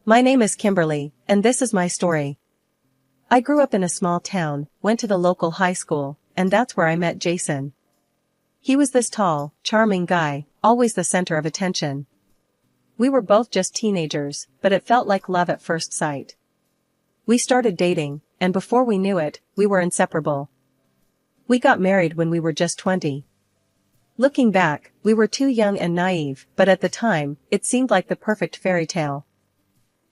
My name is Kimberly, and this is my story. I grew up in a small town, went to the local high school, and that's where I met Jason. He was this tall, charming guy, always the center of attention. We were both just teenagers, but it felt like love at first sight. We started dating, and before we knew it, we were inseparable. We got married when we were just 20. Looking back, we were too young and naive, but at the time, it seemed like the perfect fairy tale.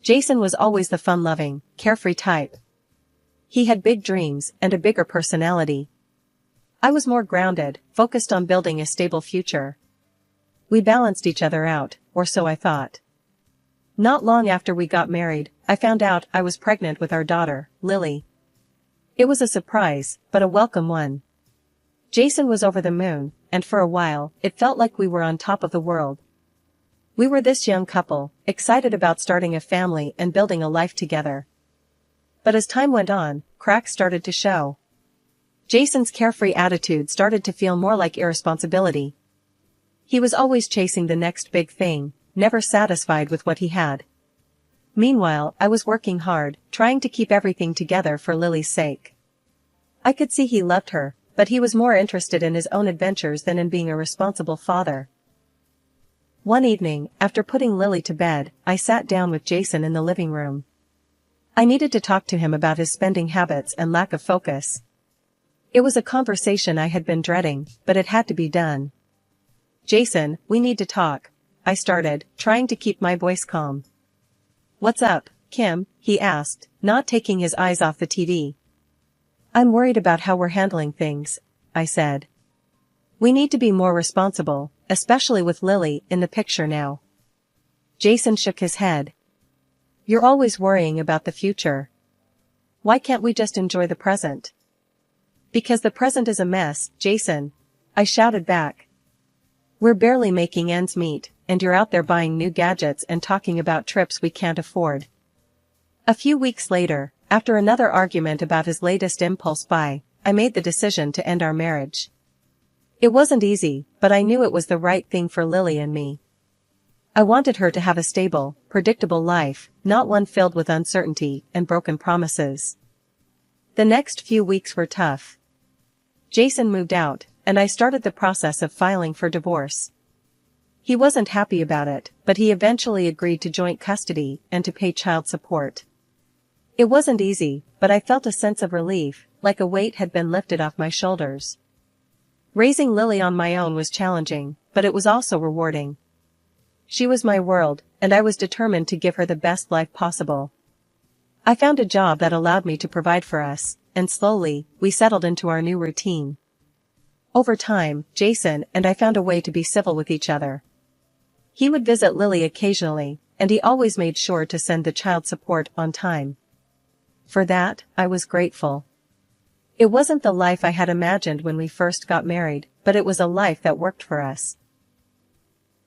Jason was always the fun-loving, carefree type. He had big dreams and a bigger personality. I was more grounded, focused on building a stable future. We balanced each other out, or so I thought. Not long after we got married, I found out I was pregnant with our daughter, Lily. It was a surprise, but a welcome one. Jason was over the moon, and for a while, it felt like we were on top of the world. We were this young couple, excited about starting a family and building a life together. But as time went on, cracks started to show. Jason's carefree attitude started to feel more like irresponsibility. He was always chasing the next big thing, never satisfied with what he had. Meanwhile, I was working hard, trying to keep everything together for Lily's sake. I could see he loved her, but he was more interested in his own adventures than in being a responsible father. One evening, after putting Lily to bed, I sat down with Jason in the living room. I needed to talk to him about his spending habits and lack of focus. It was a conversation I had been dreading, but it had to be done. "Jason, we need to talk," I started, trying to keep my voice calm. "What's up, Kim?" he asked, not taking his eyes off the TV. "I'm worried about how we're handling things," I said. "We need to be more responsible, especially with Lily in the picture now." Jason shook his head. "You're always worrying about the future. Why can't we just enjoy the present?" "Because the present is a mess, Jason," I shouted back. "We're barely making ends meet, and you're out there buying new gadgets and talking about trips we can't afford." A few weeks later, after another argument about his latest impulse buy, I made the decision to end our marriage. It wasn't easy, but I knew it was the right thing for Lily and me. I wanted her to have a stable, predictable life, not one filled with uncertainty and broken promises. The next few weeks were tough. Jason moved out, and I started the process of filing for divorce. He wasn't happy about it, but he eventually agreed to joint custody and to pay child support. It wasn't easy, but I felt a sense of relief, like a weight had been lifted off my shoulders. Raising Lily on my own was challenging, but it was also rewarding. She was my world, and I was determined to give her the best life possible. I found a job that allowed me to provide for us, and slowly, we settled into our new routine. Over time, Jason and I found a way to be civil with each other. He would visit Lily occasionally, and he always made sure to send the child support on time. For that, I was grateful. It wasn't the life I had imagined when we first got married, but it was a life that worked for us.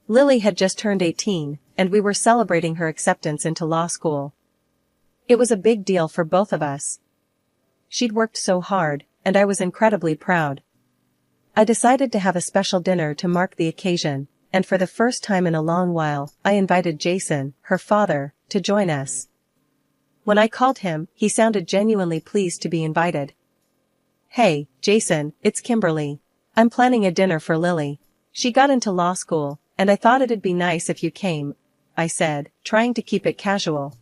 Lily had just turned 18, and we were celebrating her acceptance into law school. It was a big deal for both of us. She'd worked so hard, and I was incredibly proud. I decided to have a special dinner to mark the occasion, and for the first time in a long while, I invited Jason, her father, to join us. When I called him, he sounded genuinely pleased to be invited. "Hey, Jason, it's Kimberly. I'm planning a dinner for Lily. She got into law school, and I thought it'd be nice if you came," I said, trying to keep it casual.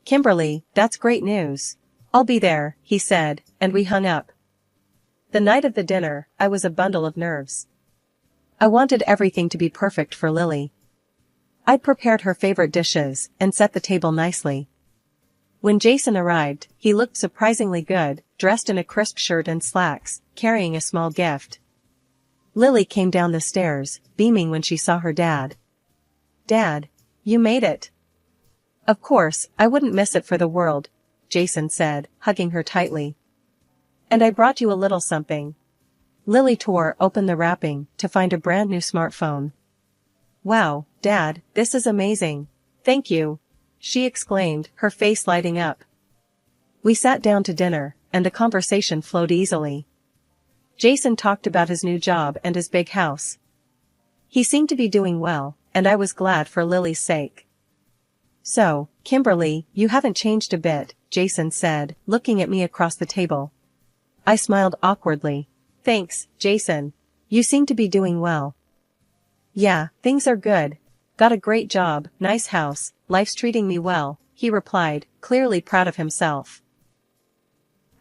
"Kimberly, that's great news. I'll be there," he said, and we hung up. The night of the dinner, I was a bundle of nerves. I wanted everything to be perfect for Lily. I'd prepared her favorite dishes and set the table nicely. When Jason arrived, he looked surprisingly good, dressed in a crisp shirt and slacks, carrying a small gift. Lily came down the stairs, beaming when she saw her dad. "Dad, you made it." "Of course, I wouldn't miss it for the world," Jason said, hugging her tightly. "And I brought you a little something." Lily tore open the wrapping to find a brand new smartphone. "Wow, Dad, this is amazing. Thank you," she exclaimed, her face lighting up. We sat down to dinner, and the conversation flowed easily. Jason talked about his new job and his big house. He seemed to be doing well, and I was glad for Lily's sake. So, Kimberly, you haven't changed a bit, Jason said, looking at me across the table. I smiled awkwardly. Thanks, Jason. You seem to be doing well. Yeah, things are good. Got a great job, nice house, life's treating me well, he replied, clearly proud of himself.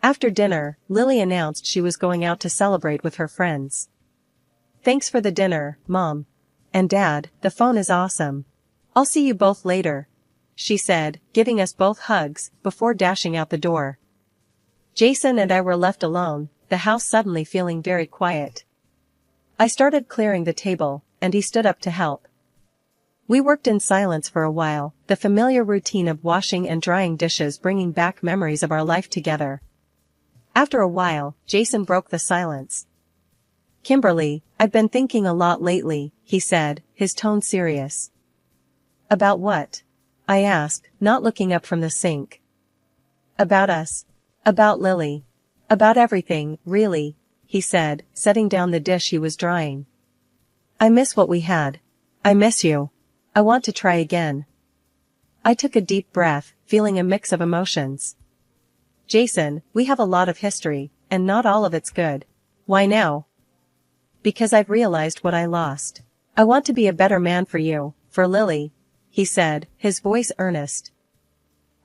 After dinner, Lily announced she was going out to celebrate with her friends. Thanks for the dinner, Mom. And Dad, the phone is awesome. I'll see you both later, she said, giving us both hugs, before dashing out the door. Jason and I were left alone, the house suddenly feeling very quiet. I started clearing the table, and he stood up to help. We worked in silence for a while, the familiar routine of washing and drying dishes bringing back memories of our life together. After a while, Jason broke the silence. Kimberly, I've been thinking a lot lately, he said, his tone serious. About what? I asked, not looking up from the sink. About us. About Lily. About everything, really, he said, setting down the dish he was drying. I miss what we had. I miss you. I want to try again. I took a deep breath, feeling a mix of emotions. Jason, we have a lot of history, and not all of it's good. Why now? Because I've realized what I lost. I want to be a better man for you, for Lily, he said, his voice earnest.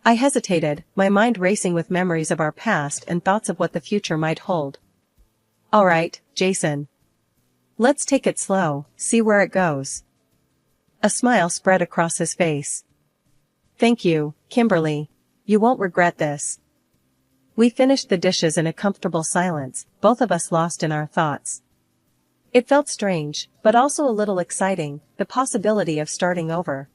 I hesitated, my mind racing with memories of our past and thoughts of what the future might hold. All right, Jason. Let's take it slow, see where it goes. A smile spread across his face. Thank you, Kimberly. You won't regret this. We finished the dishes in a comfortable silence, both of us lost in our thoughts. It felt strange, but also a little exciting, the possibility of starting over.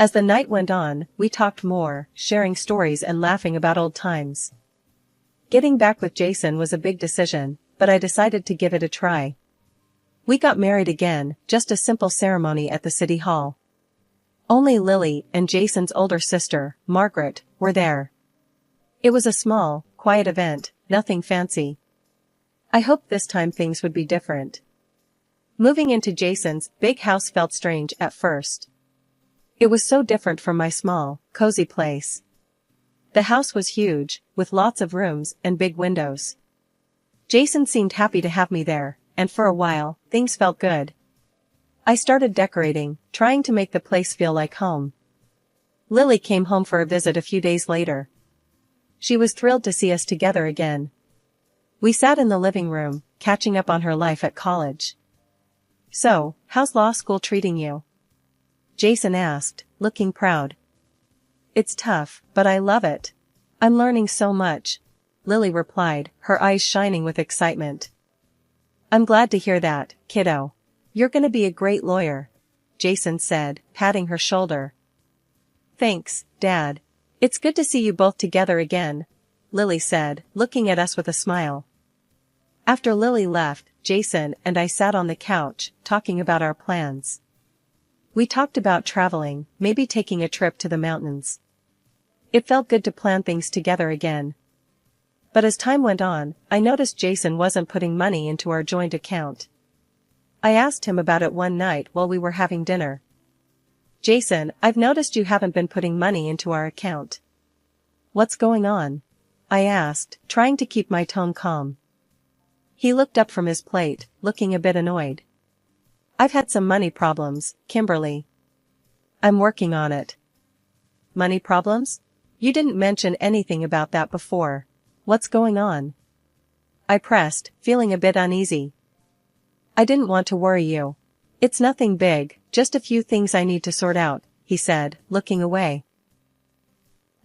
As the night went on, we talked more, sharing stories and laughing about old times. Getting back with Jason was a big decision, but I decided to give it a try. We got married again, just a simple ceremony at the city hall. Only Lily and Jason's older sister, Margaret, were there. It was a small, quiet event, nothing fancy. I hoped this time things would be different. Moving into Jason's big house felt strange at first. It was so different from my small, cozy place. The house was huge, with lots of rooms and big windows. Jason seemed happy to have me there, and for a while, things felt good. I started decorating, trying to make the place feel like home. Lily came home for a visit a few days later. She was thrilled to see us together again. We sat in the living room, catching up on her life at college. So, how's law school treating you? Jason asked, looking proud. It's tough, but I love it. I'm learning so much, Lily replied, her eyes shining with excitement. I'm glad to hear that, kiddo. You're gonna be a great lawyer, Jason said, patting her shoulder. Thanks, Dad. It's good to see you both together again, Lily said, looking at us with a smile. After Lily left, Jason and I sat on the couch, talking about our plans. We talked about traveling, maybe taking a trip to the mountains. It felt good to plan things together again. But as time went on, I noticed Jason wasn't putting money into our joint account. I asked him about it one night while we were having dinner. Jason, I've noticed you haven't been putting money into our account. What's going on? I asked, trying to keep my tone calm. He looked up from his plate, looking a bit annoyed. I've had some money problems, Kimberly. I'm working on it. Money problems? You didn't mention anything about that before. What's going on? I pressed, feeling a bit uneasy. I didn't want to worry you. It's nothing big, just a few things I need to sort out, he said, looking away.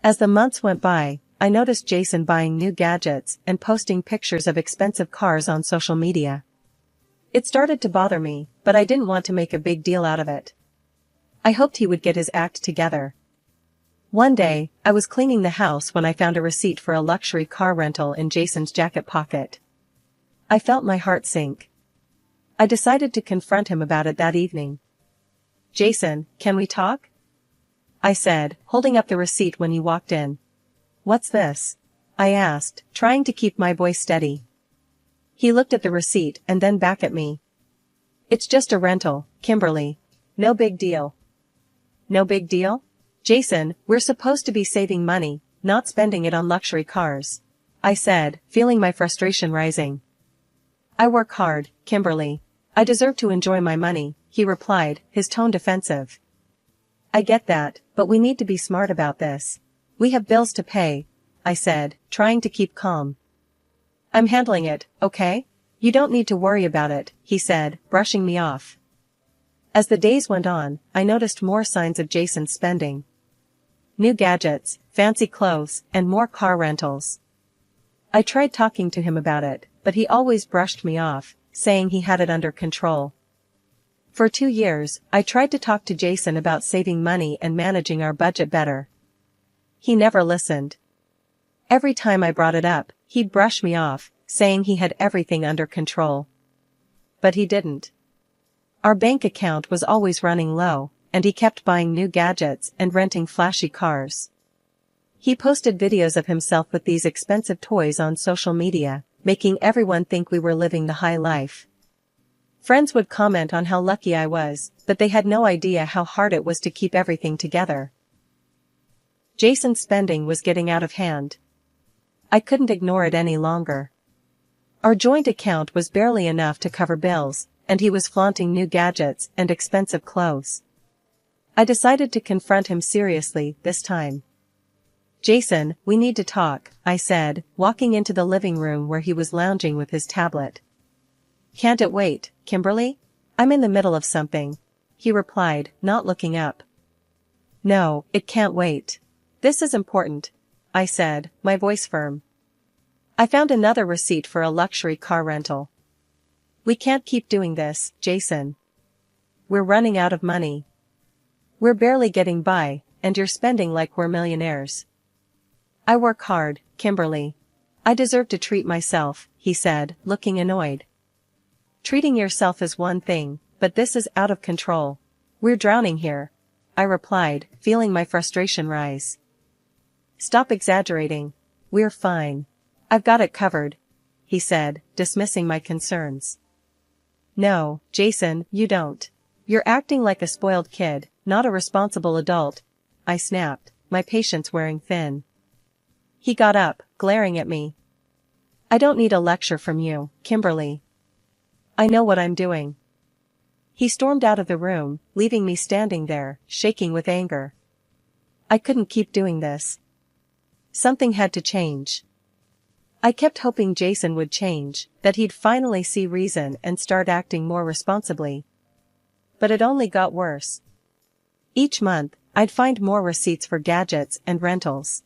As the months went by, I noticed Jason buying new gadgets and posting pictures of expensive cars on social media. It started to bother me, but I didn't want to make a big deal out of it. I hoped he would get his act together. One day, I was cleaning the house when I found a receipt for a luxury car rental in Jason's jacket pocket. I felt my heart sink. I decided to confront him about it that evening. Jason, can we talk? I said, holding up the receipt when he walked in. What's this? I asked, trying to keep my voice steady. He looked at the receipt and then back at me. It's just a rental, Kimberly. No big deal. No big deal? Jason, we're supposed to be saving money, not spending it on luxury cars. I said, feeling my frustration rising. I work hard, Kimberly. I deserve to enjoy my money, he replied, his tone defensive. I get that, but we need to be smart about this. We have bills to pay, I said, trying to keep calm. I'm handling it, okay? You don't need to worry about it, he said, brushing me off. As the days went on, I noticed more signs of Jason's spending. New gadgets, fancy clothes, and more car rentals. I tried talking to him about it, but he always brushed me off, saying he had it under control. For 2 years, I tried to talk to Jason about saving money and managing our budget better. He never listened. Every time I brought it up, he'd brush me off, saying he had everything under control. But he didn't. Our bank account was always running low, and he kept buying new gadgets and renting flashy cars. He posted videos of himself with these expensive toys on social media, making everyone think we were living the high life. Friends would comment on how lucky I was, but they had no idea how hard it was to keep everything together. Jason's spending was getting out of hand. I couldn't ignore it any longer. Our joint account was barely enough to cover bills, and he was flaunting new gadgets and expensive clothes. I decided to confront him seriously this time. Jason, we need to talk, I said, walking into the living room where he was lounging with his tablet. Can't it wait, Kimberly? I'm in the middle of something, he replied, not looking up. No, it can't wait. This is important, I said, my voice firm. I found another receipt for a luxury car rental. We can't keep doing this, Jason. We're running out of money. We're barely getting by, and you're spending like we're millionaires. I work hard, Kimberly. I deserve to treat myself, he said, looking annoyed. Treating yourself is one thing, but this is out of control. We're drowning here, I replied, feeling my frustration rise. Stop exaggerating. We're fine. I've got it covered, he said, dismissing my concerns. No, Jason, you don't. You're acting like a spoiled kid, not a responsible adult, I snapped, my patience wearing thin. He got up, glaring at me. I don't need a lecture from you, Kimberly. I know what I'm doing. He stormed out of the room, leaving me standing there, shaking with anger. I couldn't keep doing this. Something had to change. I kept hoping Jason would change, that he'd finally see reason and start acting more responsibly. But it only got worse. Each month, I'd find more receipts for gadgets and rentals.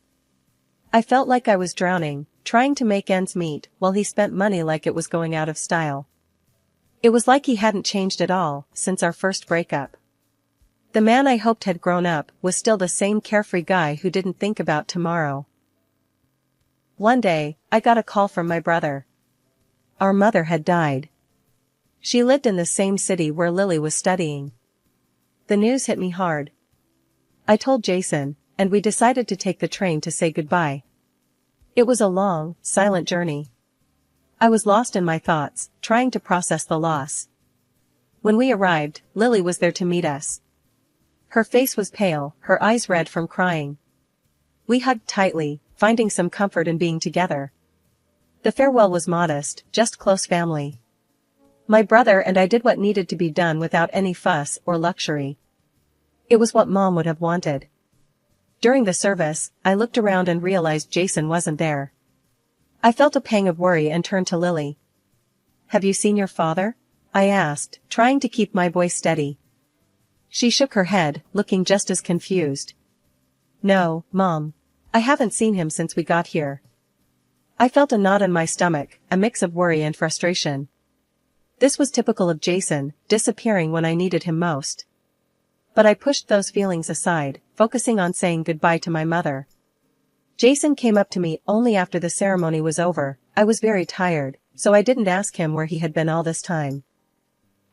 I felt like I was drowning, trying to make ends meet while he spent money like it was going out of style. It was like he hadn't changed at all since our first breakup. The man I hoped had grown up was still the same carefree guy who didn't think about tomorrow. One day, I got a call from my brother. Our mother had died. She lived in the same city where Lily was studying. The news hit me hard. I told Jason, and we decided to take the train to say goodbye. It was a long, silent journey. I was lost in my thoughts, trying to process the loss. When we arrived, Lily was there to meet us. Her face was pale, her eyes red from crying. We hugged tightly, finding some comfort in being together. The farewell was modest, just close family. My brother and I did what needed to be done without any fuss or luxury. It was what Mom would have wanted. During the service, I looked around and realized Jason wasn't there. I felt a pang of worry and turned to Lily. Have you seen your father? I asked, trying to keep my voice steady. She shook her head, looking just as confused. No, Mom. I haven't seen him since we got here. I felt a knot in my stomach, a mix of worry and frustration. This was typical of Jason, disappearing when I needed him most. But I pushed those feelings aside, focusing on saying goodbye to my mother. Jason came up to me only after the ceremony was over. I was very tired, so I didn't ask him where he had been all this time.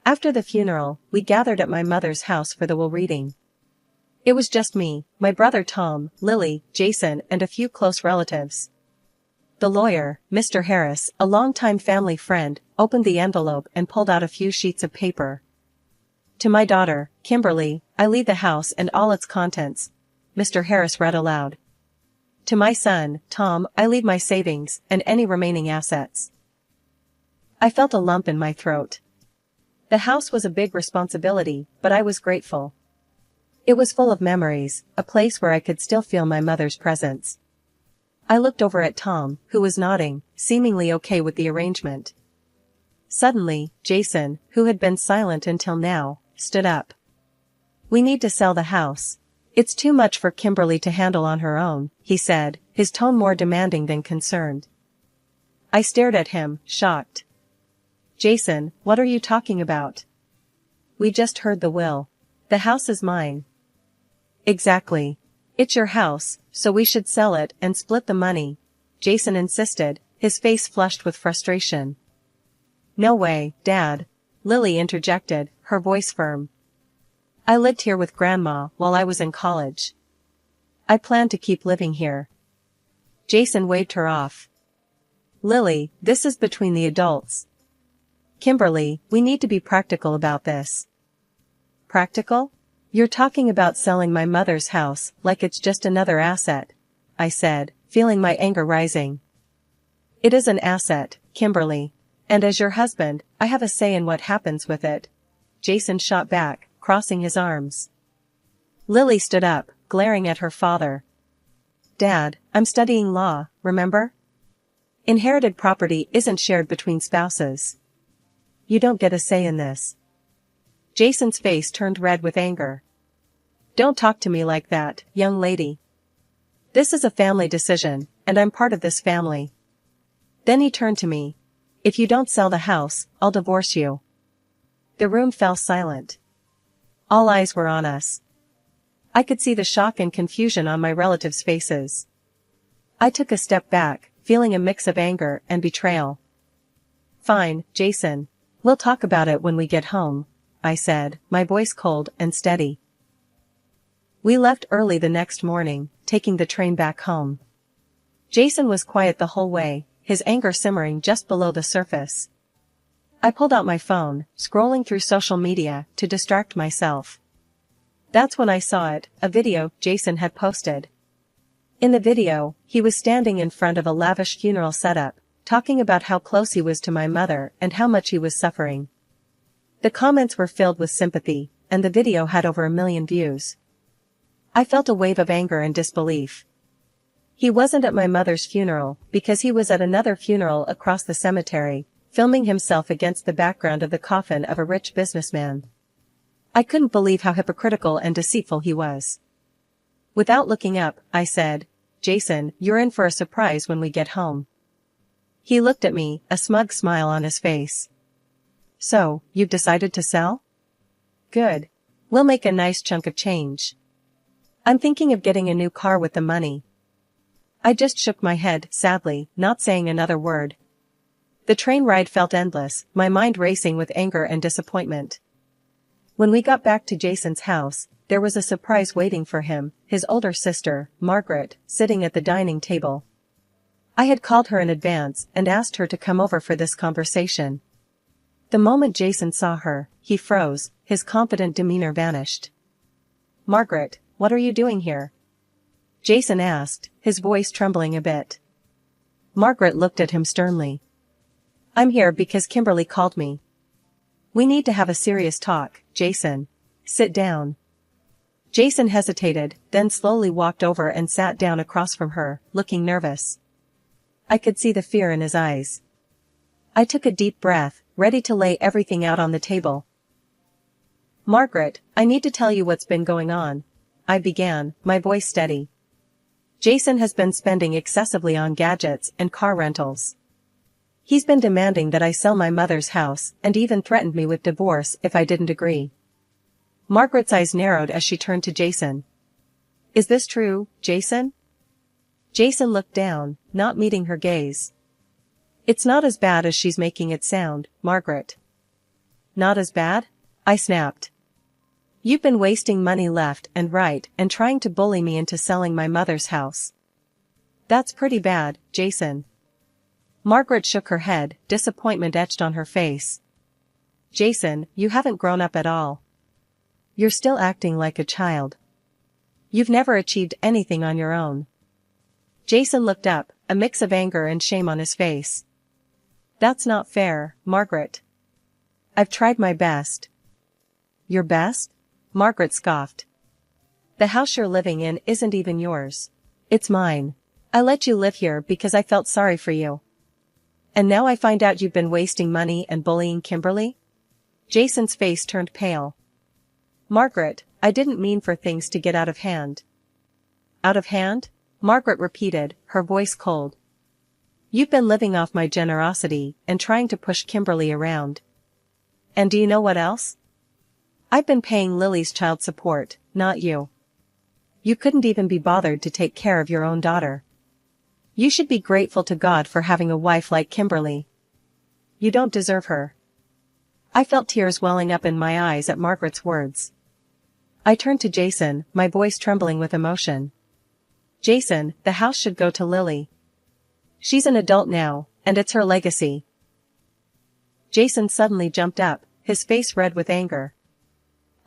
After the funeral, we gathered at my mother's house for the will reading. It was just me, my brother Tom, Lily, Jason, and a few close relatives. The lawyer, Mr. Harris, a longtime family friend, opened the envelope and pulled out a few sheets of paper. To my daughter, Kimberly, I leave the house and all its contents. Mr. Harris read aloud. To my son, Tom, I leave my savings and any remaining assets. I felt a lump in my throat. The house was a big responsibility, but I was grateful. It was full of memories, a place where I could still feel my mother's presence. I looked over at Tom, who was nodding, seemingly okay with the arrangement. Suddenly, Jason, who had been silent until now, stood up. We need to sell the house. It's too much for Kimberly to handle on her own, he said, his tone more demanding than concerned. I stared at him, shocked. Jason, what are you talking about? We just heard the will. The house is mine. Exactly. It's your house, so we should sell it and split the money, Jason insisted, his face flushed with frustration. No way, Dad, Lily interjected, her voice firm. I lived here with Grandma while I was in college. I plan to keep living here. Jason waved her off. Lily, this is between the adults. Kimberly, we need to be practical about this. Practical? You're talking about selling my mother's house like it's just another asset, I said, feeling my anger rising. It is an asset, Kimberly. And as your husband, I have a say in what happens with it. Jason shot back, crossing his arms. Lily stood up, glaring at her father. Dad, I'm studying law, remember? Inherited property isn't shared between spouses. You don't get a say in this. Jason's face turned red with anger. Don't talk to me like that, young lady. This is a family decision, and I'm part of this family. Then he turned to me. If you don't sell the house, I'll divorce you. The room fell silent. All eyes were on us. I could see the shock and confusion on my relatives' faces. I took a step back, feeling a mix of anger and betrayal. Fine, Jason. We'll talk about it when we get home, I said, my voice cold and steady. We left early the next morning, taking the train back home. Jason was quiet the whole way, his anger simmering just below the surface. I pulled out my phone, scrolling through social media to distract myself. That's when I saw it, a video Jason had posted. In the video, he was standing in front of a lavish funeral setup, talking about how close he was to my mother and how much he was suffering. The comments were filled with sympathy, and the video had over 1 million views. I felt a wave of anger and disbelief. He wasn't at my mother's funeral because he was at another funeral across the cemetery, filming himself against the background of the coffin of a rich businessman. I couldn't believe how hypocritical and deceitful he was. Without looking up, I said, Jason, you're in for a surprise when we get home. He looked at me, a smug smile on his face. So, you've decided to sell? Good. We'll make a nice chunk of change. I'm thinking of getting a new car with the money. I just shook my head, sadly, not saying another word. The train ride felt endless, my mind racing with anger and disappointment. When we got back to Jason's house, there was a surprise waiting for him, his older sister, Margaret, sitting at the dining table. I had called her in advance and asked her to come over for this conversation. The moment Jason saw her, he froze, his confident demeanor vanished. Margaret, what are you doing here? Jason asked, his voice trembling a bit. Margaret looked at him sternly. I'm here because Kimberly called me. We need to have a serious talk, Jason. Sit down. Jason hesitated, then slowly walked over and sat down across from her, looking nervous. I could see the fear in his eyes. I took a deep breath, ready to lay everything out on the table. Margaret, I need to tell you what's been going on, I began, my voice steady. Jason has been spending excessively on gadgets and car rentals. He's been demanding that I sell my mother's house and even threatened me with divorce if I didn't agree. Margaret's eyes narrowed as she turned to Jason. Is this true, Jason? Jason looked down, not meeting her gaze. It's not as bad as she's making it sound, Margaret. Not as bad? I snapped. You've been wasting money left and right and trying to bully me into selling my mother's house. That's pretty bad, Jason. Margaret shook her head, disappointment etched on her face. Jason, you haven't grown up at all. You're still acting like a child. You've never achieved anything on your own. Jason looked up, a mix of anger and shame on his face. That's not fair, Margaret. I've tried my best. Your best? Margaret scoffed. The house you're living in isn't even yours. It's mine. I let you live here because I felt sorry for you. And now I find out you've been wasting money and bullying Kimberly? Jason's face turned pale. Margaret, I didn't mean for things to get out of hand. Out of hand? Margaret repeated, her voice cold. You've been living off my generosity and trying to push Kimberly around. And do you know what else? I've been paying Lily's child support, not you. You couldn't even be bothered to take care of your own daughter. You should be grateful to God for having a wife like Kimberly. You don't deserve her. I felt tears welling up in my eyes at Margaret's words. I turned to Jason, my voice trembling with emotion. Jason, the house should go to Lily. She's an adult now, and it's her legacy. Jason suddenly jumped up, his face red with anger.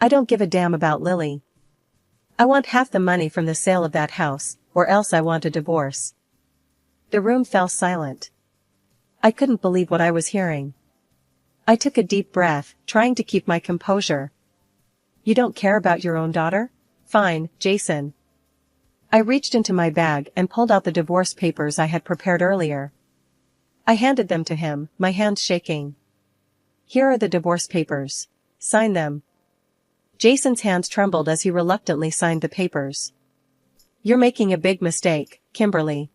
I don't give a damn about Lily. I want half the money from the sale of that house, or else I want a divorce. The room fell silent. I couldn't believe what I was hearing. I took a deep breath, trying to keep my composure. You don't care about your own daughter? Fine, Jason. I reached into my bag and pulled out the divorce papers I had prepared earlier. I handed them to him, my hands shaking. Here are the divorce papers. Sign them. Jason's hands trembled as he reluctantly signed the papers. You're making a big mistake, Kimberly.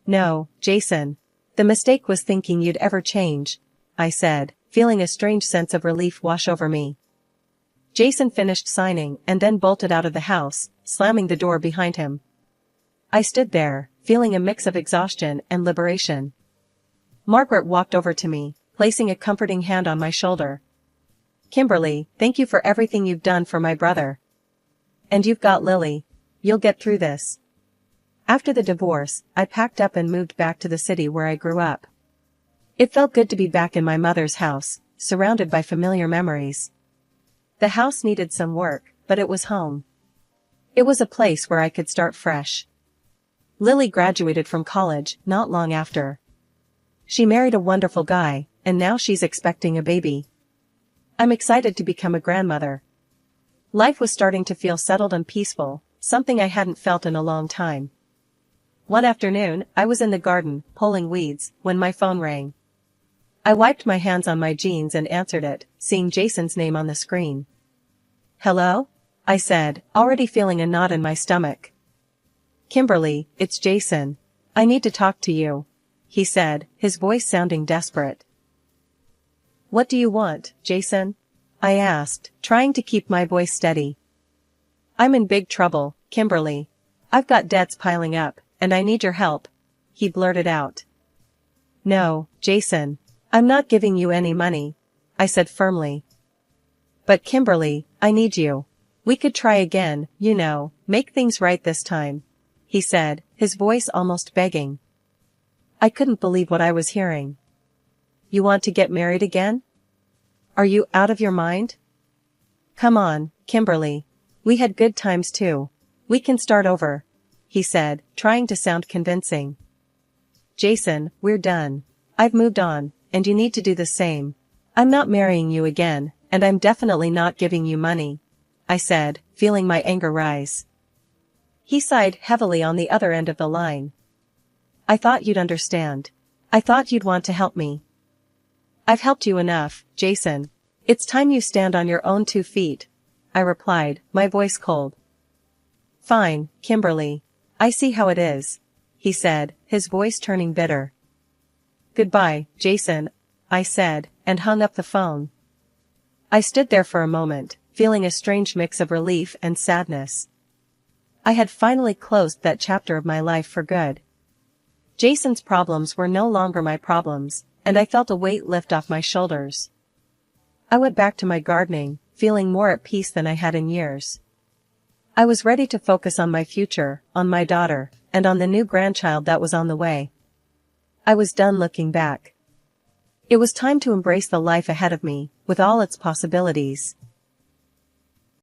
No, Jason. The mistake was thinking you'd ever change, I said, feeling a strange sense of relief wash over me. Jason finished signing and then bolted out of the house, slamming the door behind him. I stood there, feeling a mix of exhaustion and liberation. Margaret walked over to me, placing a comforting hand on my shoulder. Kimberly, thank you for everything you've done for my brother. And you've got Lily. You'll get through this. After the divorce, I packed up and moved back to the city where I grew up. It felt good to be back in my mother's house, surrounded by familiar memories. The house needed some work, but it was home. It was a place where I could start fresh. Lily graduated from college not long after. She married a wonderful guy, and now she's expecting a baby. I'm excited to become a grandmother. Life was starting to feel settled and peaceful, something I hadn't felt in a long time. One afternoon, I was in the garden, pulling weeds, when my phone rang. I wiped my hands on my jeans and answered it, seeing Jason's name on the screen. Hello? I said, already feeling a knot in my stomach. Kimberly, it's Jason. I need to talk to you, he said, his voice sounding desperate. What do you want, Jason? I asked, trying to keep my voice steady. I'm in big trouble, Kimberly. I've got debts piling up, and I need your help, he blurted out. No, Jason. I'm not giving you any money, I said firmly. But Kimberly, I need you. We could try again, you know, make things right this time, he said, his voice almost begging. I couldn't believe what I was hearing. You want to get married again? Are you out of your mind? Come on, Kimberly. We had good times too. We can start over, he said, trying to sound convincing. Jason, we're done. I've moved on, and you need to do the same. I'm not marrying you again, and I'm definitely not giving you money, I said, feeling my anger rise. He sighed heavily on the other end of the line. I thought you'd understand. I thought you'd want to help me. I've helped you enough, Jason. It's time you stand on your own 2 feet, I replied, my voice cold. Fine, Kimberly. I see how it is, he said, his voice turning bitter. Goodbye, Jason, I said, and hung up the phone. I stood there for a moment, feeling a strange mix of relief and sadness. I had finally closed that chapter of my life for good. Jason's problems were no longer my problems, and I felt a weight lift off my shoulders. I went back to my gardening, feeling more at peace than I had in years. I was ready to focus on my future, on my daughter, and on the new grandchild that was on the way. I was done looking back. It was time to embrace the life ahead of me, with all its possibilities.